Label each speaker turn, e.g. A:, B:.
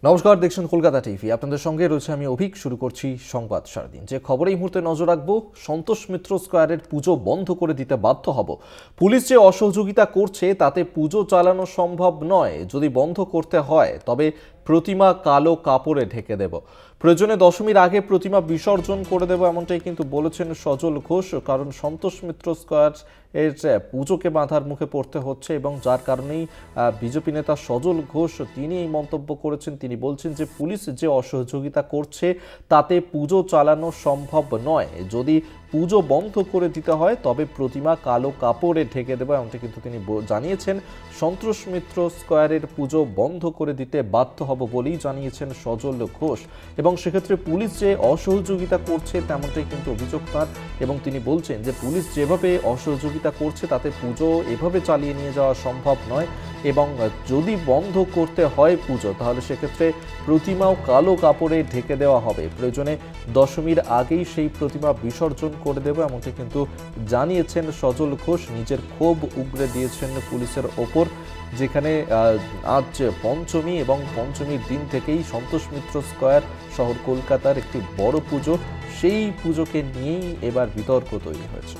A: নমস্কার, দেখছেন কলকাতা টিভি। আপনাদের সঙ্গে রয়েছে আমি অভিক। শুরু করছি সংবাদ সারাদিন। যে খবরে এই মুহূর্তে নজর রাখবো, সন্তোষ মিত্র স্কোয়ারের পুজো বন্ধ করে দিতে বাধ্য হব। পুলিশ যে অসহযোগিতা করছে তাতে পুজো চালানো সম্ভব নয়। যদি বন্ধ করতে হয় তবে প্রতিমা কালো কাপড়ে ঢেকে দেব, প্রয়োজনে দশমীর আগে প্রতিমা বিসর্জন করে দেব, এমনটাই কিন্তু বলেছেন সজল ঘোষ। কারণ সন্তোষ মিত্র স্কোয়ার এর পুজোকে বাধার মুখে পড়তে হচ্ছে এবং যার কারণেই বিজেপি নেতা সজল ঘোষ তিনি এই মন্তব্য করেছেন। তিনি বলছেন যে পুলিশ যে অসহযোগিতা করছে তাতে পুজো চালানো সম্ভব নয়। যদি পুজো বন্ধ করে দিতে হয় তবে প্রতিমা কালো কাপড়ে ঢেকে দেবে, এমনটা কিন্তু তিনি জানিয়েছেন। সন্তোষ মিত্র স্কোয়ারের পুজো বন্ধ করে দিতে বাধ্য হব বলেই জানিয়েছেন সজল ঘোষ। এবং সেক্ষেত্রে পুলিশ যে অসহযোগিতা করছে তেমনটাই কিন্তু অভিযোগ তার। এবং তিনি বলছেন যে পুলিশ যেভাবে অসহযোগিতা করছে তাতে পুজো এভাবে চালিয়ে নিয়ে যাওয়া সম্ভব নয়। এবং যদি বন্ধ করতে হয় পুজো তাহলে সেক্ষেত্রে প্রতিমাও কালো কাপড়ে ঢেকে দেওয়া হবে, প্রয়োজনে দশমীর আগেই সেই প্রতিমা বিসর্জন করে দেব, এমনটি কিন্তু জানিয়েছেন সজল ঘোষ। নিজের ক্ষোভ উগরে দিয়েছেন পুলিশের ওপর, যেখানে আজ পঞ্চমী এবং পঞ্চমীর দিন থেকেই সন্তোষ মিত্র স্কোয়ার শহর কলকাতার একটি বড় পুজো, সেই পুজোকে নিয়েই এবার বিতর্ক তৈরি হয়েছে।